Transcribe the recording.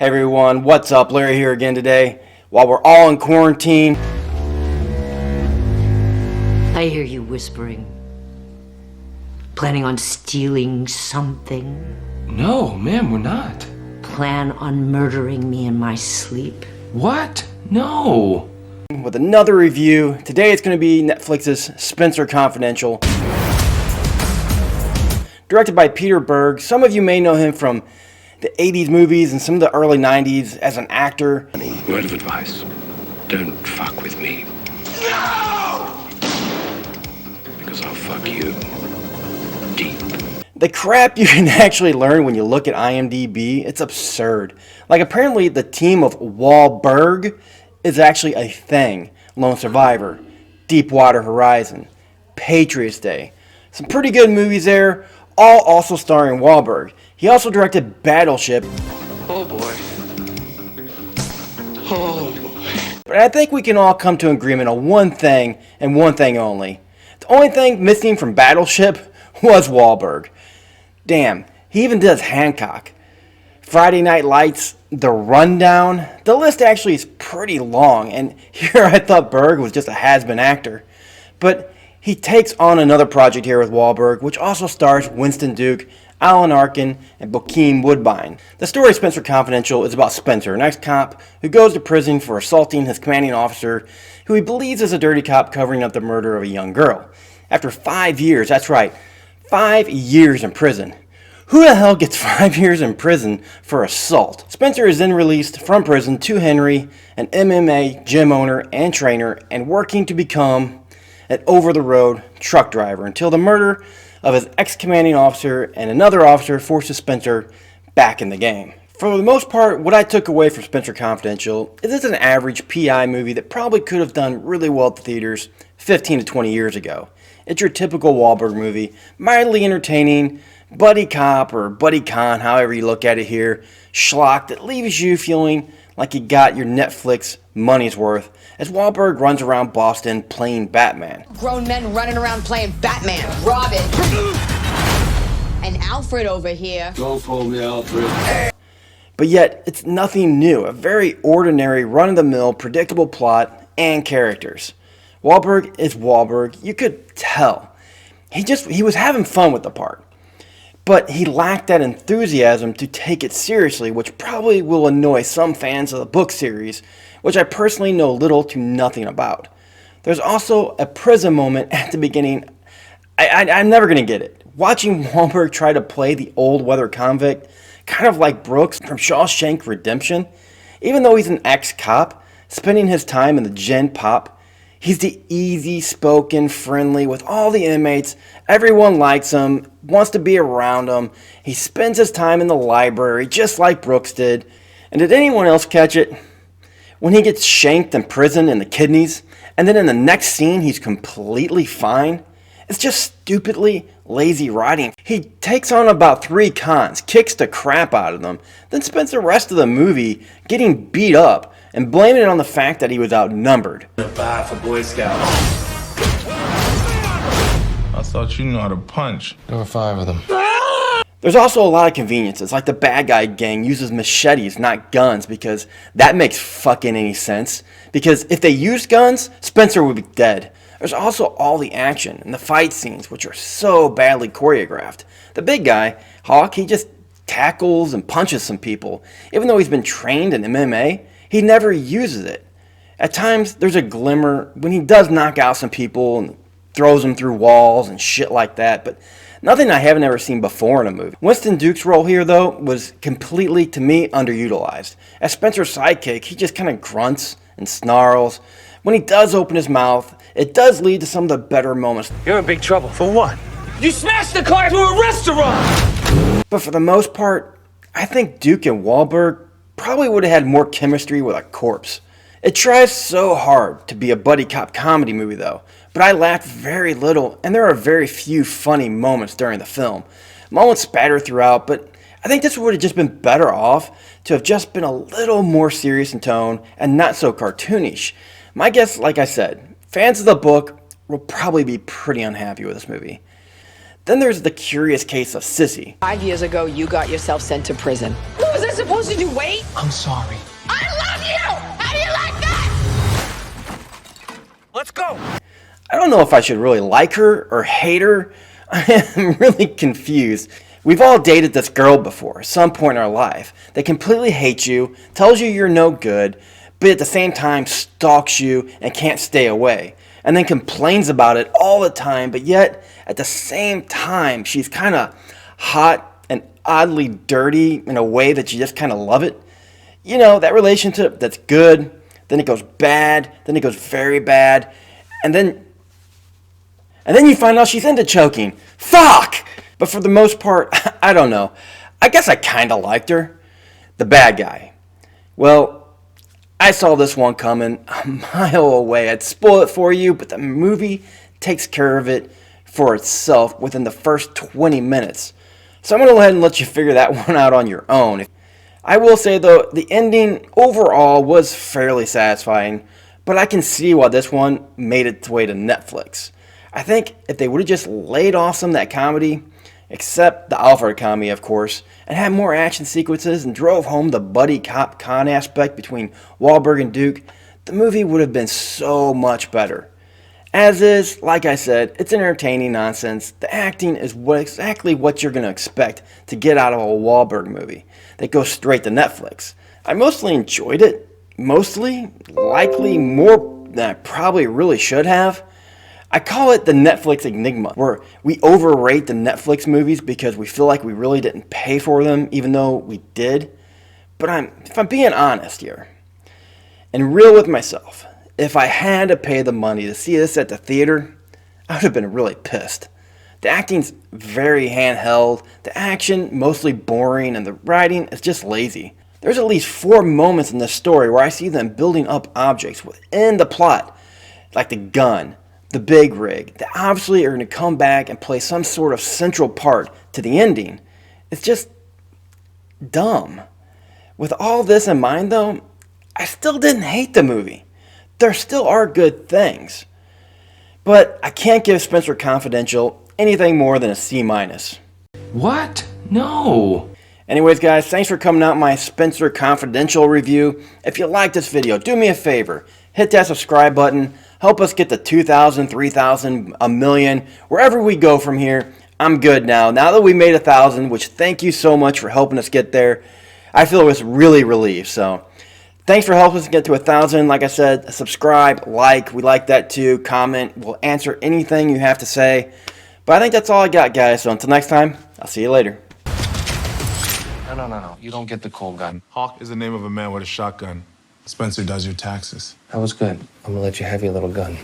Hey everyone, what's up? Larry here again today. While we're all in quarantine, I hear you whispering. Planning on stealing something? No, ma'am, we're not. Plan on murdering me in my sleep? What? No. with another review. Today it's going to be Netflix's Spenser Confidential. Directed by Peter Berg. Some of you may know him from the 80s movies and some of the early 90s as an actor. Word of advice, don't fuck with me. No! Because I'll fuck you deep. The crap you can actually learn when you look at IMDb, it's absurd. Like, apparently the team of Wahlberg is actually a thing. Lone Survivor, Deepwater Horizon, Patriots Day. Some pretty good movies there, all also starring Wahlberg. He also directed Battleship. Oh boy. Oh boy. But I think we can all come to agreement on one thing and one thing only. The only thing missing from Battleship was Wahlberg. Damn, he even does Hancock. Friday Night Lights, The Rundown. The list actually is pretty long, and here I thought Berg was just a has-been actor. But he takes on another project here with Wahlberg, which also stars Winston Duke, Alan Arkin, and Bokeem Woodbine. The story of Spenser Confidential is about Spenser, an ex-cop who goes to prison for assaulting his commanding officer, who he believes is a dirty cop covering up the murder of a young girl. After 5 years, that's right, 5 years in prison. Who the hell gets 5 years in prison for assault? Spenser is then released from prison to Henry, an MMA gym owner and trainer, and working to become an over-the-road truck driver until the murder of his ex-commanding officer and another officer forces Spenser back in the game. For the most part, what I took away from Spenser Confidential is it's an average PI movie that probably could have done really well at the theaters 15 to 20 years ago. It's your typical Wahlberg movie, mildly entertaining, buddy cop or buddy con, however you look at it here, schlock that leaves you feeling like you got your Netflix money's worth as Wahlberg runs around Boston playing Batman. Grown men running around playing Batman, Robin, and Alfred over here. Don't call me Alfred. But yet, it's nothing new, a very ordinary, run-of-the-mill, predictable plot and characters. Wahlberg is Wahlberg, you could tell. He was having fun with the part. But he lacked that enthusiasm to take it seriously, which probably will annoy some fans of the book series, which I personally know little to nothing about. There's also a prison moment at the beginning. I'm never going to get it. Watching Wahlberg try to play the old weather convict, kind of like Brooks from Shawshank Redemption, even though he's an ex-cop, spending his time in the Gen Pop, he's the easy-spoken, friendly with all the inmates. Everyone likes him, wants to be around him. He spends his time in the library, just like Brooks did. And did anyone else catch it? When he gets shanked in prison in the kidneys, and then in the next scene he's completely fine? It's just stupidly lazy writing. He takes on about 3 cons, kicks the crap out of them, then spends the rest of the movie getting beat up and blaming it on the fact that he was outnumbered. Bye for Boy Scouts. I thought you knew how to punch. There were 5 of them. There's also a lot of conveniences, like the bad guy gang uses machetes, not guns, because that makes fucking any sense. Because if they used guns, Spenser would be dead. There's also all the action and the fight scenes, which are so badly choreographed. The big guy, Hawk, he just tackles and punches some people. Even though he's been trained in MMA, he never uses it. At times, there's a glimmer when he does knock out some people and throws them through walls and shit like that, but nothing I haven't ever seen before in a movie. Winston Duke's role here, though, was completely, to me, underutilized. As Spenser's sidekick, he just kind of grunts and snarls. When he does open his mouth, it does lead to some of the better moments. You're in big trouble. For what? You smashed the car to a restaurant! But for the most part, I think Duke and Wahlberg probably would have had more chemistry with a corpse. It tries so hard to be a buddy cop comedy movie though, but I laughed very little and there are very few funny moments during the film. Moments spatter throughout, but I think this would have just been better off to have just been a little more serious in tone and not so cartoonish. My guess, like I said, fans of the book will probably be pretty unhappy with this movie. Then there's the curious case of Sissy. 5 years ago, you got yourself sent to prison. What was I supposed to do? Wait? I'm sorry. I love you! How do you like that? Let's go! I don't know if I should really like her or hate her. I am really confused. We've all dated this girl before, at some point in our life. They completely hate you, tells you you're no good, but at the same time stalks you and can't stay away. And then complains about it all the time, but yet at the same time she's kind of hot and oddly dirty in a way that you just kind of love it. You know, that relationship that's good, then it goes bad, then it goes very bad, and then you find out she's into choking. Fuck! But for the most part, I don't know. I guess I kind of liked her. The bad guy. Well, I saw this one coming a mile away. I'd spoil it for you, but the movie takes care of it for itself within the first 20 minutes. So I'm going to go ahead and let you figure that one out on your own. I will say, though, the ending overall was fairly satisfying, but I can see why this one made its way to Netflix. I think if they would have just laid off some of that comedy, except the Alfred comedy, of course, and had more action sequences and drove home the buddy cop con aspect between Wahlberg and Duke, the movie would have been so much better. As is, like I said, it's entertaining nonsense. The acting is exactly what you're going to expect to get out of a Wahlberg movie that goes straight to Netflix. I mostly enjoyed it. Likely more than I probably really should have. I call it the Netflix enigma, where we overrate the Netflix movies because we feel like we really didn't pay for them, even though we did. But if I'm being honest here, and real with myself, if I had to pay the money to see this at the theater, I would have been really pissed. The acting's very handheld, the action mostly boring, and the writing is just lazy. There's at least 4 moments in this story where I see them building up objects within the plot, like the gun, the big rig, that obviously are going to come back and play some sort of central part to the ending. It's just dumb. With all this in mind, though, I still didn't hate the movie. There still are good things. But I can't give Spenser Confidential anything more than a C-. What? No. Anyways, guys, thanks for coming out my Spenser Confidential review. If you like this video, do me a favor. Hit that subscribe button. Help us get to 2,000, 3,000, a million. Wherever we go from here, I'm good now. Now that we made 1,000, which thank you so much for helping us get there, I feel it was really relieved. So thanks for helping us get to 1,000. Like I said, subscribe, like. We like that too. Comment. We'll answer anything you have to say. But I think that's all I got, guys. So until next time, I'll see you later. No. You don't get the cold gun. Hawk is the name of a man with a shotgun. Spenser does your taxes. That was good. I'm gonna let you have your little gun.